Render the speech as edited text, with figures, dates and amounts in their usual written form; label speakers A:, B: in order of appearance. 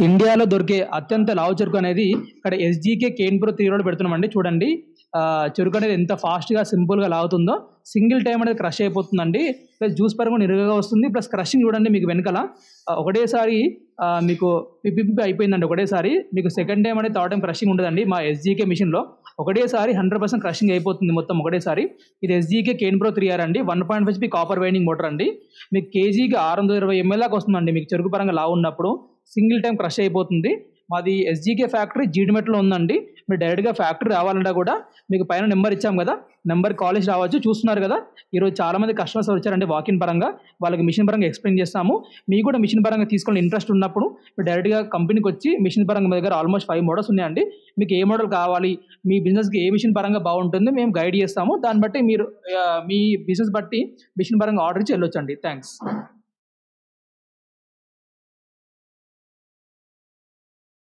A: ఇండియాలో దొరికే అత్యంత లావు చెరుకు అనేది ఇక్కడ ఎస్జీకే కేన్ ప్రో 3 రోడ్ పెడుతున్నామండి. చూడండి చెరుకు అనేది ఎంత ఫాస్ట్గా సింపుల్గా లాగుతుందో, సింగిల్ టైం అనేది క్రష్ అయిపోతుందండి. ప్లస్ జ్యూస్ పరంగా నిరుగా వస్తుంది. ప్లస్ క్రషింగ్ చూడండి మీకు వెనకాల ఒకటేసారి మీకు పిప్పి అయిపోయిందండి. ఒకటేసారి మీకు సెకండ్ టైం అనేది థర్డ్ టైం క్రషింగ్ ఉండదండి. మా ఎస్జీకే మిషన్లో ఒకటేసారి 100% క్రషింగ్ అయిపోతుంది మొత్తం ఒకటేసారి. ఇది ఎస్జీకే కేన్ ప్రో 3R అండి. 1.5 HP కాపర్ వైండింగ్ మోటార్ అండి. మీకు కేజీకి 620 ml దాకా వస్తుందండి. మీకు చెరుకు పరంగా లావు ఉన్నప్పుడు సింగిల్ టైం క్రష్ అయిపోతుంది. మాది ఎస్జీకే ఫ్యాక్టరీ జీడిమెట్లో ఉందండి. మీరు డైరెక్ట్గా ఫ్యాక్టరీ రావాలంటే కూడా మీకు పైన నెంబర్ ఇచ్చాం కదా, నెంబర్ కాలేజ్ రావచ్చు. చూస్తున్నారు కదా, ఈరోజు చాలామంది కస్టమర్స్ వచ్చారండి వాకిన్ పరంగా. వాళ్ళకి మిషన్ పరంగా ఎక్స్ప్లెయిన్ చేస్తాము. మీకు కూడా మిషన్ పరంగా తీసుకోవాలని ఇంట్రెస్ట్ ఉన్నప్పుడు మీరు డైరెక్ట్గా కంపెనీకి వచ్చి మిషన్ పరంగా మా దగ్గర ఆల్మోస్ట్ 5 మోడల్స్ ఉన్నాయండి. మీకు ఏ మోడల్ కావాలి, మీ బిజినెస్కి ఏ మిషన్ పరంగా బాగుంటుంది మేము గైడ్ చేస్తాము. దాన్ని బట్టి మీరు మీ బిజినెస్ బట్టి మిషన్ పరంగా ఆర్డర్ ఇచ్చి వెళ్ళొచ్చండి. థ్యాంక్స్.